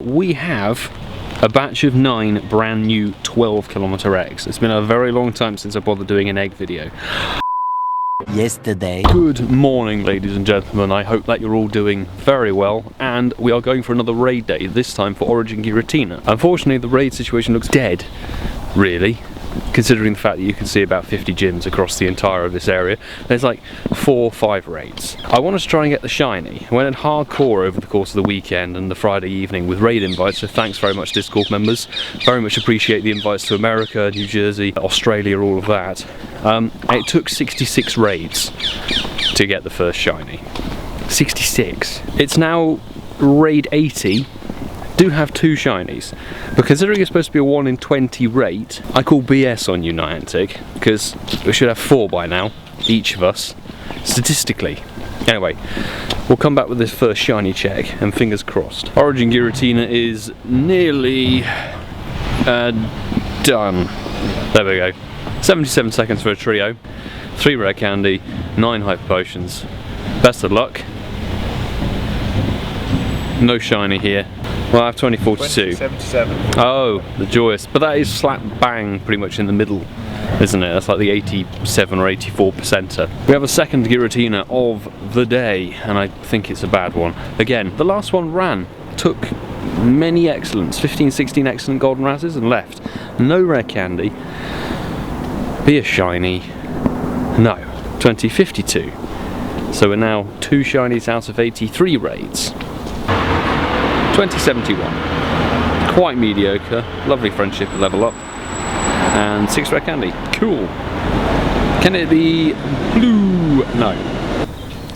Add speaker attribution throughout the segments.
Speaker 1: We have a batch of 9 brand new 12km eggs. It's been a very long time since I bothered doing an egg video.
Speaker 2: Yesterday.
Speaker 1: Good morning, ladies and gentlemen. I hope that you're all doing very well, and we are going for another raid day, this time for Origin Giratina. Unfortunately, the raid situation looks dead, really, considering the fact that you can see about 50 gyms across the entire of this area. There's like 4 or 5 raids. I wanted to try and get the shiny. I went in hardcore over the course of the weekend and the Friday evening with raid invites, so thanks very much Discord members. Very much appreciate the invites to America, New Jersey, Australia, all of that. It took 66 raids to get the first shiny. 66. It's now raid 80. Do have 2 shinies, but considering it's supposed to be a 1 in 20 rate, I call BS on you, Niantic, because we should have 4 by now, each of us, statistically. Anyway, we'll come back with this first shiny check, and fingers crossed. Origin Giratina is nearly done. There we go. 77 seconds for a trio, 3 rare candy, 9 hyper potions. Best of luck. No shiny here. Well, I have 2042.
Speaker 3: 77.
Speaker 1: Oh, the joyous. But that is slap bang pretty much in the middle, isn't it? That's like the 87 or 84 percenter. We have a second Giratina of the day, and I think it's a bad one. Again, the last one ran, took many excellents, 15, 16 excellent golden razzes and left. No rare candy. Be a shiny. No. 2052. So we're now 2 shinies out of 83 raids. 2071. Quite mediocre. Lovely friendship at level up. And 6 rare candy. Cool. Can it be blue? No.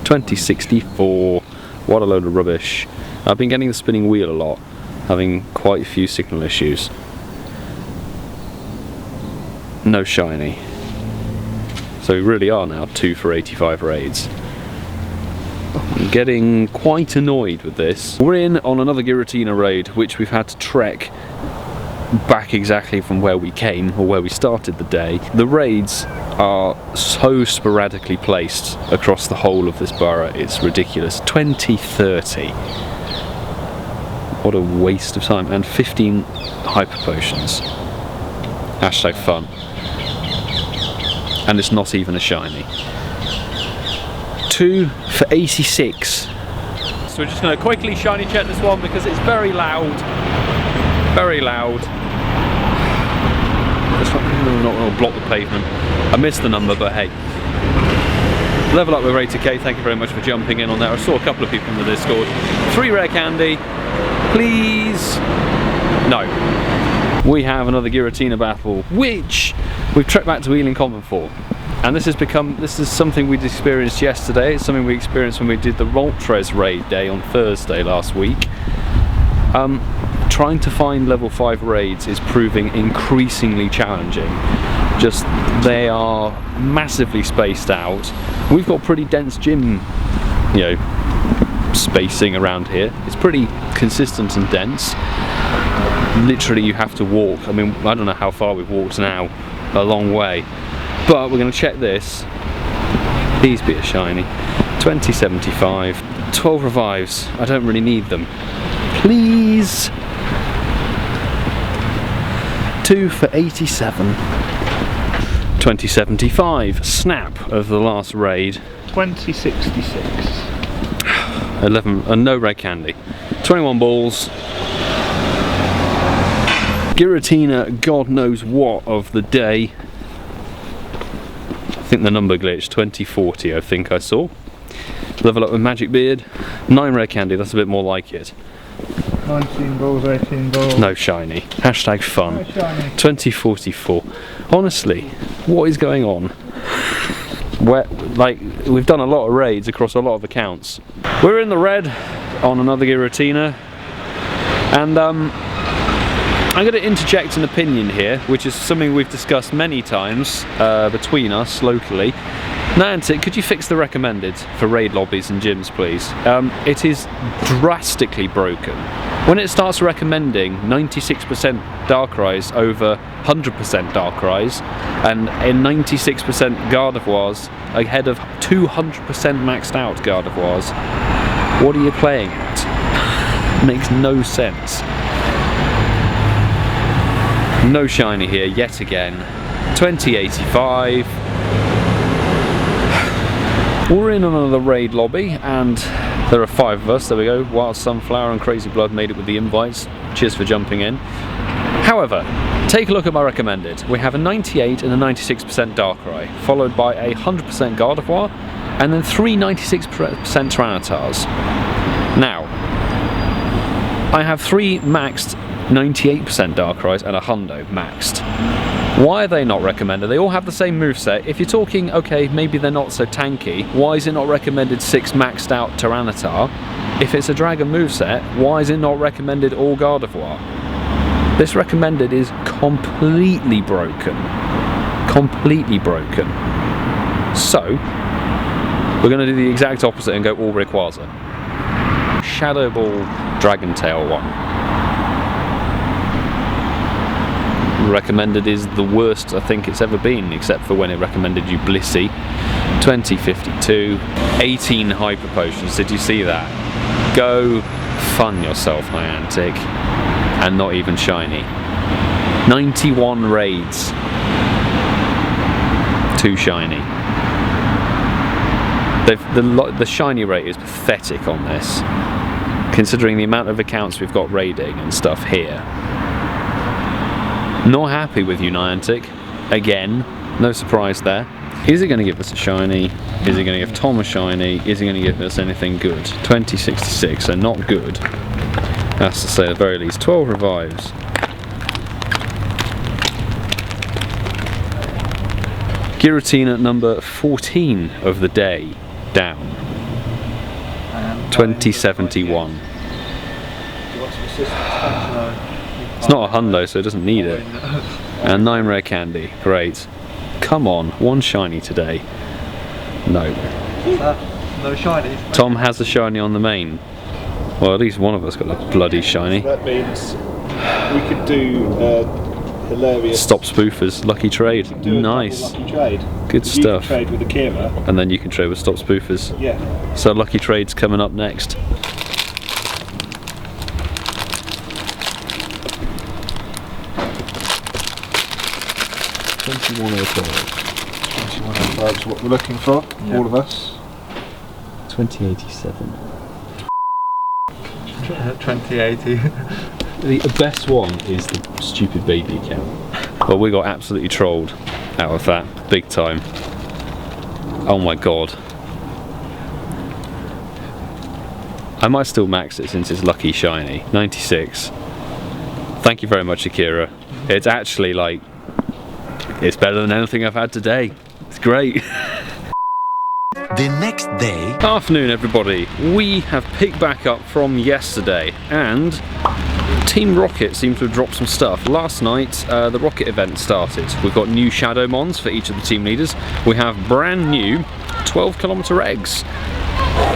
Speaker 1: 2064. What a load of rubbish. I've been getting the spinning wheel a lot, having quite a few signal issues. No shiny. So we really are now 2 for 85 raids. I'm getting quite annoyed with this. We're in on another Giratina raid, which we've had to trek back exactly from where we came, or where we started the day. The raids are so sporadically placed across the whole of this borough, it's ridiculous. 2030. What a waste of time. And 15 hyper potions. Hashtag fun. And it's not even a shiny. 2 for 86. So we're just going to quickly shiny check this one because it's very loud. Very loud. This one, I'm not going to block the pavement. I missed the number, but hey. Level up with Rated K, thank you very much for jumping in on there. I saw a couple of people in the Discord. 3 rare candy. Please. No. We have another Giratina battle, which we've trekked back to Ealing Common for. And this is something we'd experienced yesterday. It's something we experienced when we did the Roltres raid day on Thursday last week. Trying to find level 5 raids is proving increasingly challenging. Just, they are massively spaced out. We've got pretty dense gym, you know, spacing around here. It's pretty consistent and dense. Literally you have to walk. I mean, I don't know how far we've walked now. A long way. But we're going to check this. Please be a shiny. 2075. 12 revives. I don't really need them. Please. 2 for 87. 2075. Snap of the last raid.
Speaker 3: 2066.
Speaker 1: 11 and no red candy. 21 balls. Giratina, God knows what of the day. I think the number glitched, 2040 I think I saw. Level up with Magic Beard. 9 rare candy, that's a bit more like it.
Speaker 3: 19 balls, 18 balls.
Speaker 1: No shiny. Hashtag fun.
Speaker 3: No shiny.
Speaker 1: 2044. Honestly, what is going on? Where, like, we've done a lot of raids across a lot of accounts. We're in the red on another Giratina. And I'm going to interject an opinion here, which is something we've discussed many times between us locally. Niantic, could you fix the recommended for raid lobbies and gyms, please? It is drastically broken. When it starts recommending 96% Darkrai's over 100% Darkrai's, and in 96% Gardevoirs ahead of 200% maxed out Gardevoirs, what are you playing at? Makes no sense. No shiny here yet again. 2085. We're in another raid lobby and there are 5 of us. There we go. Wild Sunflower and Crazy Blood made it with the invites. Cheers for jumping in. However, take a look at my recommended. We have a 98 and a 96% Darkrai, followed by a 100% Gardevoir, and then 3 96% Tyrannitars. Now, I have 3 maxed 98% Darkrai's and a hundo maxed. Why are they not recommended? They all have the same moveset. If you're talking, okay, maybe they're not so tanky, why is it not recommended 6 maxed out Tyranitar? If it's a dragon moveset, why is it not recommended all Gardevoir? This recommended is completely broken. Completely broken. So, we're going to do the exact opposite and go all Rayquaza. Shadow Ball Dragon Tail one. Recommended is the worst I think it's ever been, except for when it recommended you Blissey. 2052. 18 Hyper Potions. Did you see that? Go fun yourself, Niantic. And not even shiny. 91 raids. 2 shiny. The shiny rate is pathetic on this, considering the amount of accounts we've got raiding and stuff here. Not happy with you, Niantic. Again, no surprise there. Is it going to give us a shiny? Is it going to give Tom a shiny? Is it going to give us anything good? 2066, so not good. That's to say, at the very least, 12 revives. Giratina number 14 of the day down. 2071. It's not a hundo, so it doesn't need it. And 9 rare candy. Great. Come on, 1 shiny today. No.
Speaker 3: No shiny.
Speaker 1: Tom has a shiny on the main. Well, at least one of us got a bloody shiny.
Speaker 2: That means we could do hilarious.
Speaker 1: Stop spoofers, lucky trade. Nice.
Speaker 2: Lucky trade.
Speaker 1: Good
Speaker 2: You
Speaker 1: stuff.
Speaker 2: can trade with Akira.
Speaker 1: And then you can trade with stop spoofers.
Speaker 2: Yeah.
Speaker 1: So lucky trade's coming up next.
Speaker 2: That's what we're looking for,
Speaker 1: Yeah.
Speaker 2: all of us.
Speaker 1: 2087.
Speaker 3: 2080.
Speaker 1: The best one is the stupid baby account. Well, we got absolutely trolled out of that, big time. Oh my god. I might still max it since it's lucky shiny. 96. Thank you very much, Akira. It's actually like, it's better than anything I've had today. It's great.
Speaker 4: The next day.
Speaker 1: Afternoon, everybody. We have picked back up from yesterday, and Team Rocket seemed to have dropped some stuff. Last night, the Rocket event started. We've got new Shadow Mons for each of the team leaders. We have brand new 12-kilometer eggs,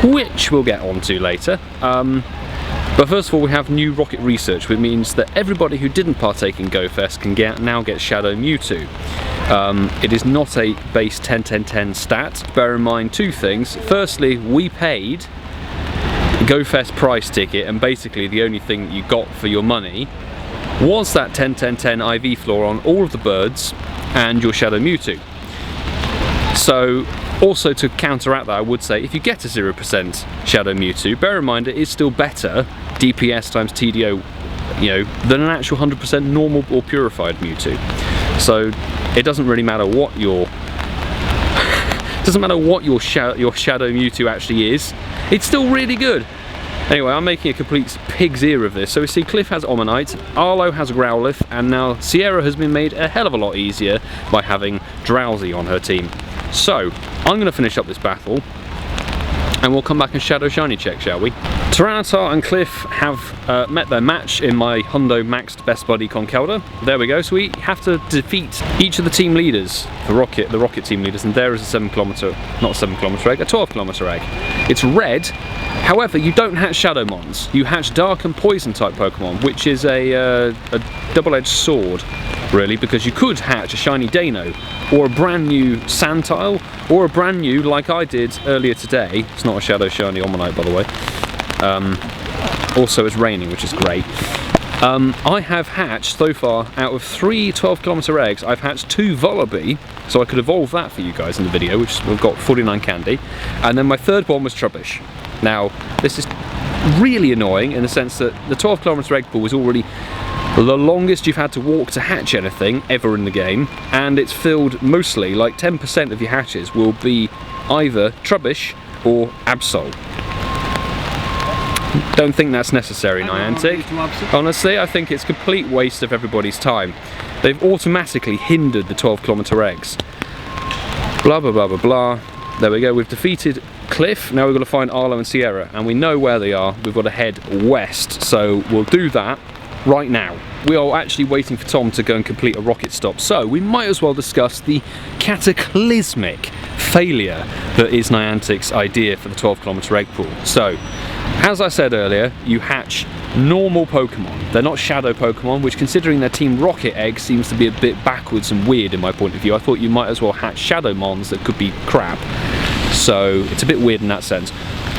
Speaker 1: which we'll get onto later. But first of all, we have new Rocket research, which means that everybody who didn't partake in GoFest can now get Shadow Mewtwo. It is not a base 10-10-10 stat. Bear in mind 2 things. Firstly, we paid the GoFest price ticket, and basically the only thing that you got for your money was that 10-10-10 IV floor on all of the birds and your Shadow Mewtwo. So, also to counteract that, I would say if you get a 0% Shadow Mewtwo, bear in mind it is still better DPS times TDO, you know, than an actual 100% normal or purified Mewtwo. So it doesn't really matter what your Shadow Mewtwo actually is. It's still really good. Anyway, I'm making a complete pig's ear of this. So we see Cliff has Omanite, Arlo has Growlithe, and now Sierra has been made a hell of a lot easier by having Drowsy on her team. So, I'm going to finish up this battle, and we'll come back and Shadow Shiny check, shall we? Tyranitar and Cliff have met their match in my Hundo Maxed Best Buddy Conkeldurr. There we go, so we have to defeat each of the team leaders, the Rocket team leaders, and there is a 7-kilometer, not a 7-kilometer egg, a 12-kilometer egg. It's red, however, you don't hatch Shadow Mons. You hatch Dark and Poison type Pokemon, which is a double-edged sword, really, because you could hatch a shiny Dano, or a brand new Sandtile, or a brand new, like I did earlier today, it's not a Shadow Shiny Omanite by the way, Also, it's raining, which is great. I have hatched so far, out of 3 12-kilometer eggs, I've hatched 2 Volibee, so I could evolve that for you guys in the video, which we've got 49 candy. And then my third one was Trubbish. Now, this is really annoying in the sense that the 12-kilometer egg pool is already the longest you've had to walk to hatch anything ever in the game, and it's filled mostly, like 10% of your hatches will be either Trubbish or Absol. Don't think that's necessary, Niantic. Honestly, I think it's a complete waste of everybody's time. They've automatically hindered the 12-kilometer eggs. Blah blah blah blah blah. There we go, we've defeated Cliff. Now we've got to find Arlo and Sierra, and we know where they are. We've got to head west, so we'll do that right now. We are actually waiting for Tom to go and complete a rocket stop, so we might as well discuss the cataclysmic failure that is Niantic's idea for the 12-kilometer egg pool. So, as I said earlier, you hatch normal Pokemon. They're not shadow Pokemon, which, considering their Team Rocket egg, seems to be a bit backwards and weird in my point of view. I thought you might as well hatch shadow mons that could be crap. So it's a bit weird in that sense.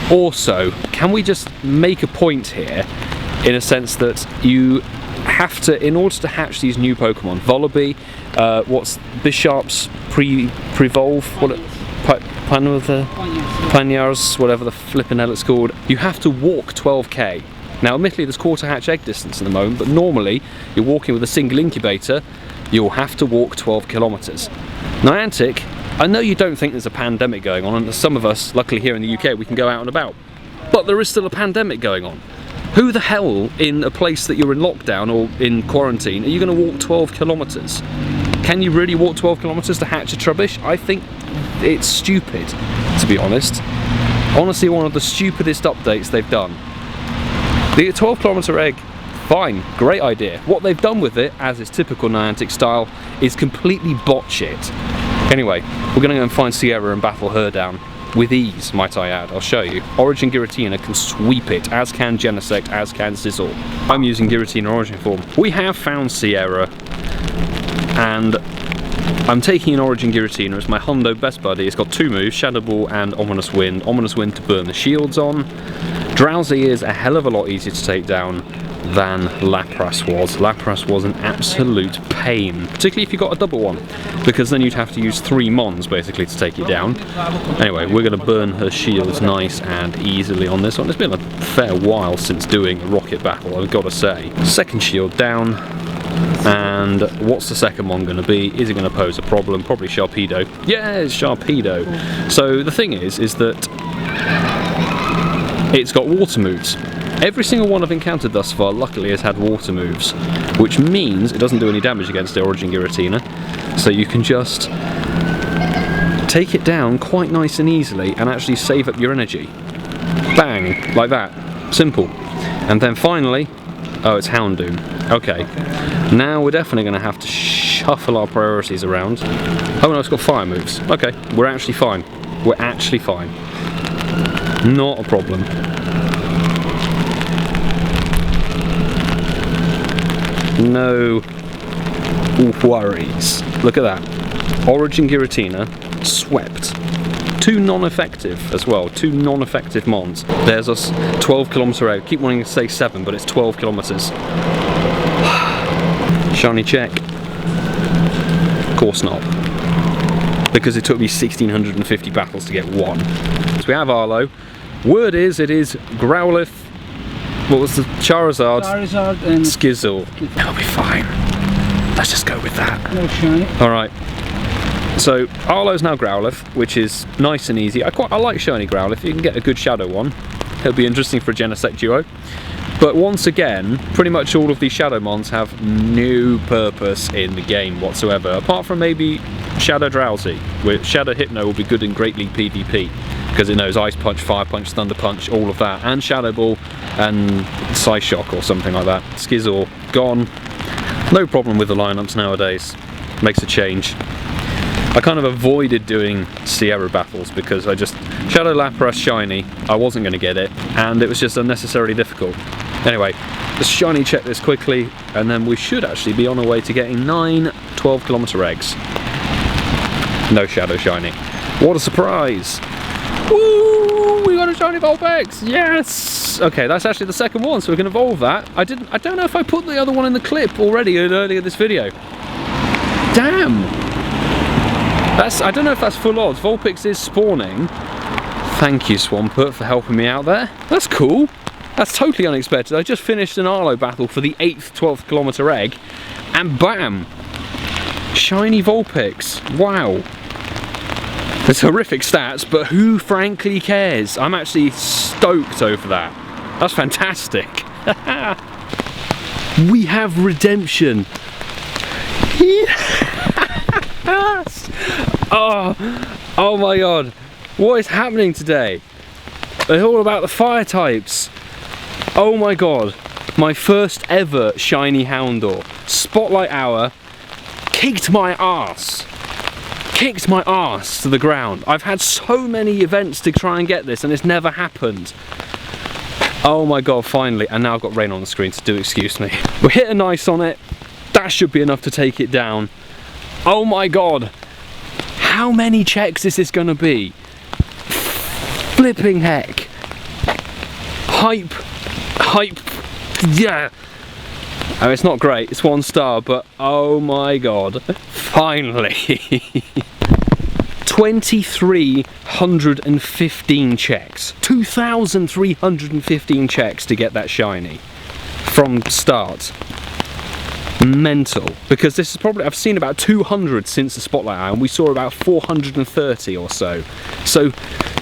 Speaker 1: Also, can we just make a point here, in a sense that you have to, in order to hatch these new Pokemon, Volibee, what's Bisharp's Prevolve, Panyars, whatever the flippin' hell it's called, you have to walk 12k. Now, admittedly, there's quarter hatch egg distance at the moment, but normally you're walking with a single incubator, you'll have to walk 12 kilometers. Niantic, I know you don't think there's a pandemic going on, and some of us, luckily here in the UK, we can go out and about, but there is still a pandemic going on. Who the hell, in a place that you're in lockdown or in quarantine, are you going to walk 12 kilometers? Can you really walk 12 kilometers to hatch a Trubbish? I think it's stupid, to be honest. Honestly, one of the stupidest updates they've done. The 12-kilometer egg, fine, great idea. What they've done with it, as is typical Niantic style, is completely botch it. Anyway, we're going to go and find Sierra and battle her down. With ease, might I add. I'll show you. Origin Giratina can sweep it, as can Genesect, as can Sizzle. I'm using Giratina Origin form. We have found Sierra, and I'm taking an Origin Giratina as my Hundo best buddy. It's got 2 moves, Shadow Ball and Ominous Wind. Ominous Wind to burn the shields on. Drowsy is a hell of a lot easier to take down than Lapras was. Lapras was an absolute pain, particularly if you got a double one, because then you'd have to use 3 mons basically to take it down. Anyway, we're going to burn her shields nice and easily on this one. It's been a fair while since doing a rocket battle, I've got to say. Second shield down, and what's the second one going to be? Is it going to pose a problem? Probably Sharpedo. Yeah, it's Sharpedo. So the thing is that it's got water moves. Every single one I've encountered thus far, luckily, has had water moves, which means it doesn't do any damage against the Origin Giratina, so you can just take it down quite nice and easily and actually save up your energy. Bang, like that. Simple. And then finally, oh, it's Houndoom. Okay, now we're definitely going to have to shuffle our priorities around. Oh no, it's got fire moves. Okay, we're actually fine. We're actually fine. Not a problem. No worries. Look at that. Origin Giratina swept. 2 non-effective as well. 2 non-effective mons. There's us 12-kilometer egg. Keep wanting to say 7, but it's 12 kilometers. Shiny check. Of course not. Because it took me 1,650 battles to get 1. So we have Arlo. Word is, it is Growlithe. What was the Charizard?
Speaker 5: Charizard and
Speaker 1: Skizzle. It'll be fine. Let's just go with that.
Speaker 5: no shiny.
Speaker 1: Alright. So Arlo's now Growlithe, which is nice and easy. I like shiny Growlithe. You can get a good shadow one. It'll be interesting for a Genesect duo. But once again, pretty much all of these Shadow Mons have no purpose in the game whatsoever, apart from maybe Shadow Drowsy, where Shadow Hypno will be good in Great League PvP, because it knows Ice Punch, Fire Punch, Thunder Punch, all of that, and Shadow Ball, and Psyshock or something like that. Skizzle, gone. No problem with the lineups nowadays. Makes a change. I kind of avoided doing Sierra battles because I just... Shadow Lapras shiny, I wasn't going to get it, and it was just unnecessarily difficult. Anyway, let's shiny check this quickly, and then we should actually be on our way to getting 9 12-kilometer eggs. No Shadow shiny. What a surprise! Woo! We got got a shiny Vulpix! Yes! Okay, that's actually the second one, so we can evolve that. I don't know if I put the other one in the clip already earlier this video. Damn! I don't know if that's full odds. Vulpix is spawning. Thank you, Swampert, for helping me out there. That's cool. That's totally unexpected. I just finished an Arlo battle for the 8th 12th kilometer egg, and bam! Shiny Vulpix. Wow. There's horrific stats, but who frankly cares? I'm actually stoked over that. That's fantastic. We have redemption. Yes. Oh my god. What is happening today? It's all about the fire types. Oh my god. My first ever shiny Houndour. Spotlight hour. Kicked my ass. Kicked my ass to the ground. I've had so many events to try and get this and it's never happened. Oh my god, finally. And now I've got rain on the screen, so do excuse me. We hit a nice on it. That should be enough to take it down. Oh my god. How many checks is this gonna be? Flipping heck. Hype. Yeah. Oh, it's not great, it's 1 star, but oh my god. Finally. 2,315 checks. 2,315 checks to get that shiny. From start. Mental. Because this is probably, I've seen about 200 since the Spotlight Hour, and we saw about 430 or so. So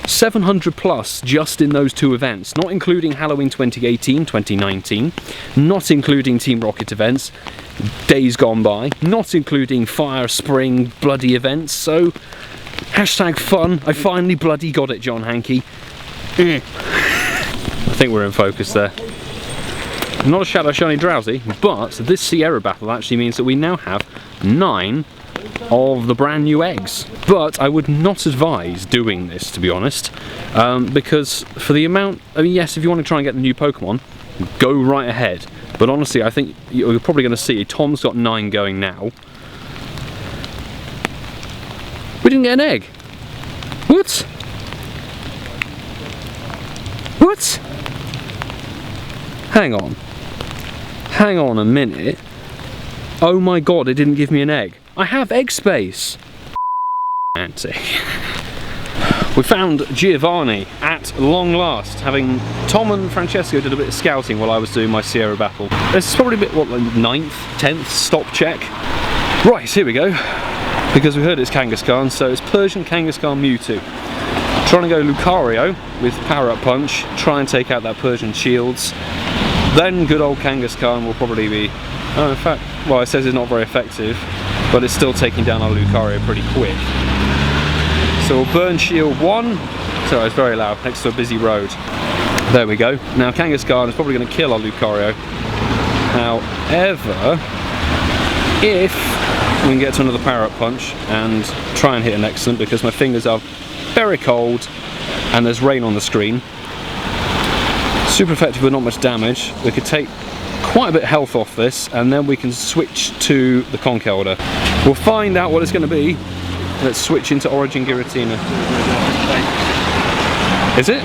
Speaker 1: 700 plus just in those 2 events, not including Halloween 2018, 2019, not including Team Rocket events, days gone by, not including Fire, Spring, bloody events. So hashtag fun. I finally bloody got it, John Hankey. I think we're in focus there. Not a Shadow Shiny Drowsy, but this Sierra battle actually means that we now have 9 of the brand new eggs. But I would not advise doing this, to be honest, because for the amount, I mean, yes, if you want to try and get the new Pokemon, go right ahead. But honestly, I think you're probably going to see Tom's got 9 going now. We didn't get an egg. What? What? Hang on. Hang on a minute. Oh my god, it didn't give me an egg. I have egg space. Auntie. We found Giovanni at long last, having Tom and Francesco did a bit of scouting while I was doing my Sierra battle. This is probably a bit, what, like 9th, 10th stop check. Right, here we go. Because we heard it's Kangaskhan, so it's Persian Kangaskhan Mewtwo. Trying to go Lucario with Power Up Punch, try and take out that Persian Shields. Then good old Kangaskhan will probably be, oh, in fact, well, it says it's not very effective, but it's still taking down our Lucario pretty quick. So we'll burn Shield 1, sorry, it's very loud, next to a busy road. There we go. Now Kangaskhan is probably going to kill our Lucario. However, if we can get to another Power Up Punch and try and hit an excellent, because my fingers are very cold and there's rain on the screen. Super effective but not much damage. We could take quite a bit of health off this and then we can switch to the Conch Elder. We'll find out what it's going to be. Let's switch into Origin Giratina. Is it?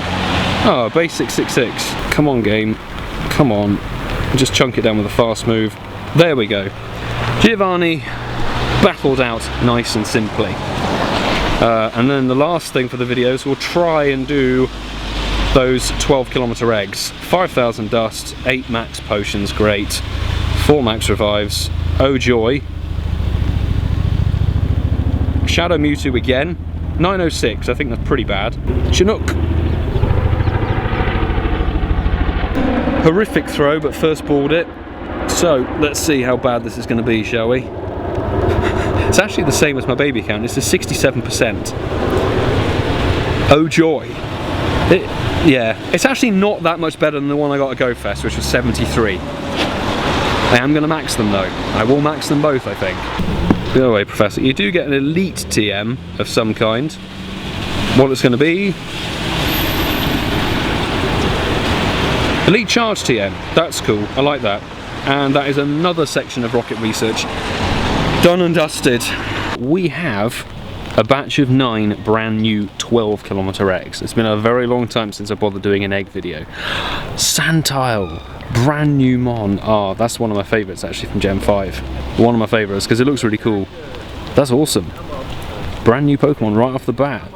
Speaker 1: Oh, base 666. Come on game. Come on. Just chunk it down with a fast move. There we go. Giovanni battled out nice and simply. And then the last thing for the videos, we'll try and do those 12-kilometer eggs. 5,000 dust, 8 max potions, great. 4 max revives. Oh joy. Shadow Mewtwo again. 906, I think that's pretty bad. Chinook. Horrific throw, but first balled it. So, let's see how bad this is going to be, shall we? It's actually the same as my baby count, it's a 67%. Oh joy. Yeah, it's actually not that much better than the one I got at GoFest, which was 73. I am going to max them though. I will max them both, I think. Go away, Professor. You do get an elite TM of some kind. What it's going to be? Elite Charge TM. That's cool. I like that. And that is another section of rocket research done and dusted. We have A batch of 9 brand new 12km eggs. It's been a very long time since I bothered doing an egg video. Sandtile, brand new Mon. Ah, that's one of my favourites actually from Gen 5. One of my favourites because it looks really cool. That's awesome. Brand new Pokemon right off the bat.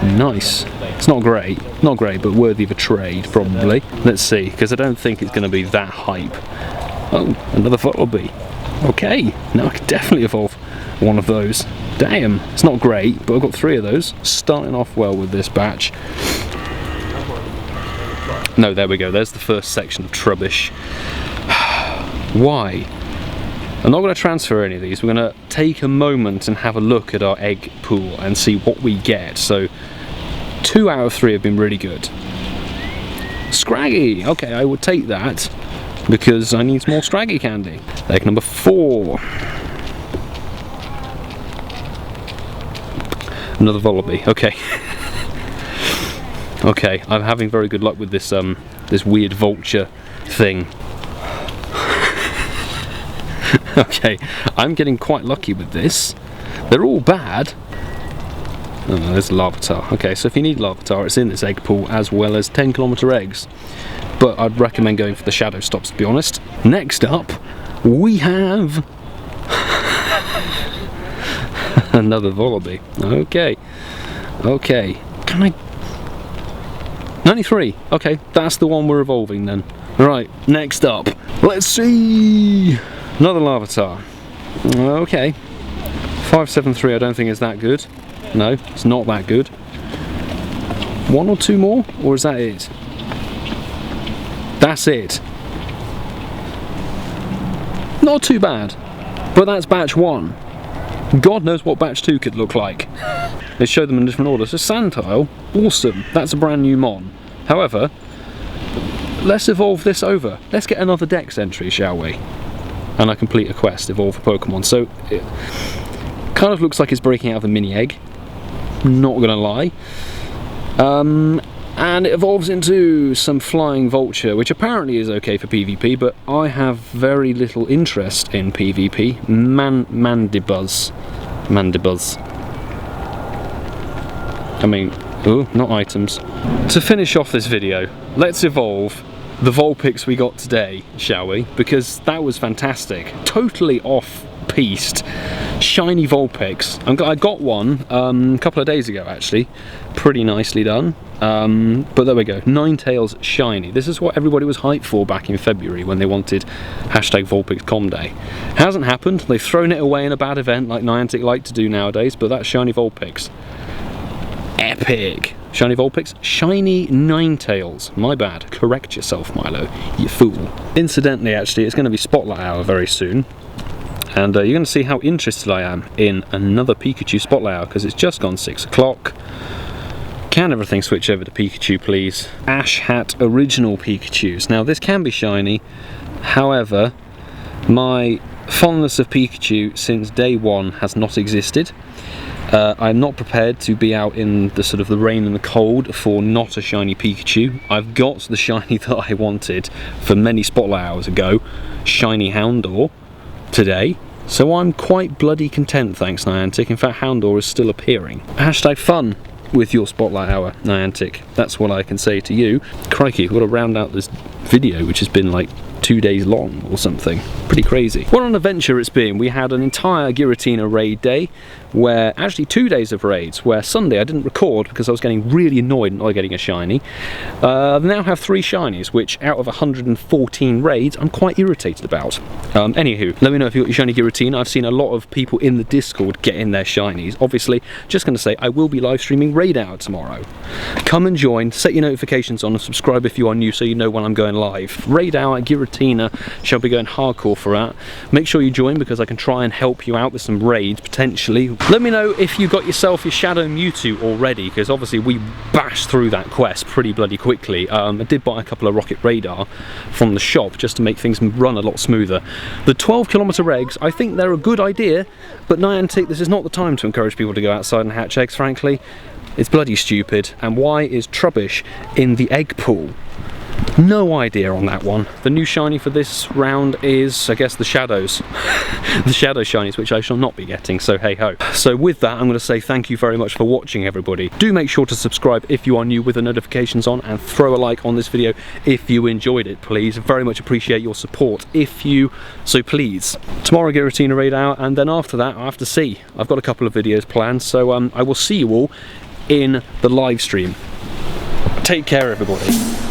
Speaker 1: Nice. It's not great, but worthy of a trade probably. Let's see, because I don't think it's going to be that hype. Oh, another Volibee. Okay, now I can definitely evolve one of those. Damn, it's not great, but I've got 3 of those. Starting off well with this batch. No, there we go, there's the first section of Trubbish. Why? I'm not going to transfer any of these. We're going to take a moment and have a look at our egg pool and see what we get. So 2 out of 3 have been really good. Scraggy, okay, I would take that because I need more Scraggy candy. Egg number 4. Another Volibee, okay. Okay, I'm having very good luck with this this weird vulture thing. Okay, I'm getting quite lucky with this. They're all bad. Oh, no, there's Larvitar. Okay, so if you need Larvitar, it's in this egg pool as well as 10km eggs. But I'd recommend going for the Shadow Stops, to be honest. Next up, we have another Volibee. Okay, okay. Can I? 93. Okay, that's the one we're evolving then. Right, next up, let's see. Another Larvitar. Okay. 573 I don't think is that good. No, it's not that good. 1 or 2 more? Or is that it? That's it. Not too bad. But that's batch 1. God knows what batch 2 could look like. They show them in different order. So Sandtile, awesome. That's a brand new Mon. However, let's evolve this over. Let's get another Dex entry, shall we? And I complete a quest, evolve a Pokemon. So it kind of looks like it's breaking out of a mini egg. Not gonna lie. And it evolves into some Flying Vulture, which apparently is okay for PvP, but I have very little interest in PvP. Mandibuzz. I mean, oh, not items. To finish off this video, let's evolve the Vulpix we got today, shall we? Because that was fantastic. Totally off-piste. Shiny Vulpix. I got one a couple of days ago actually. Pretty nicely done. But there we go. Ninetales shiny. This is what everybody was hyped for back in February when they wanted #VulpixCom Day. Hasn't happened. They've thrown it away in a bad event like Niantic like to do nowadays, but that's shiny Vulpix. Epic. Shiny Vulpix, shiny Ninetales. My bad. Correct yourself, Milo, you fool. Incidentally, actually, it's going to be Spotlight Hour very soon. And you're going to see how interested I am in another Pikachu Spotlight Hour, because it's just gone 6 o'clock. Can everything switch over to Pikachu, please? Ash Hat Original Pikachus. Now, this can be shiny. However, my fondness of Pikachu since day 1 has not existed. I'm not prepared to be out in the sort of the rain and the cold for not a shiny Pikachu. I've got the shiny that I wanted for many Spotlight Hours ago, shiny Houndour, today. So I'm quite bloody content, thanks Niantic. In fact, Houndour is still appearing. Hashtag fun with your Spotlight Hour, Niantic. That's what I can say to you. Crikey, we've got to round out this video, which has been like 2 days long or something. Pretty crazy. What an adventure it's been. We had an entire Giratina Raid day, where actually 2 days of raids, where Sunday I didn't record because I was getting really annoyed not getting a shiny. I now have 3 shinies, which out of 114 raids I'm quite irritated about. Anywho, let me know if you got your shiny Giratina. I've seen a lot of people in the Discord getting their shinies. Obviously, just going to say I will be live streaming Raid Hour tomorrow. Come and join, set your notifications on and subscribe if you are new so you know when I'm going live. Raid Hour Giratina shall be going hardcore for that. Make sure you join because I can try and help you out with some raids potentially. Let me know if you got yourself your Shadow Mewtwo already, because obviously we bashed through that quest pretty bloody quickly. I did buy a couple of Rocket Radar from the shop just to make things run a lot smoother. The 12km eggs, I think they're a good idea, but Niantic, this is not the time to encourage people to go outside and hatch eggs, frankly. It's bloody stupid. And why is Trubbish in the egg pool? No idea on that one. The new shiny for this round is, I guess, the shadows. The shadow shinies, which I shall not be getting, so hey ho. So with that, I'm going to say thank you very much for watching, everybody. Do make sure to subscribe if you are new with the notifications on, and throw a like on this video if you enjoyed it, please. Very much appreciate your support if you so please. Tomorrow Giratina Raid out, and then after that I have to see. I've got a couple of videos planned, so I will see you all in the live stream. Take care, everybody.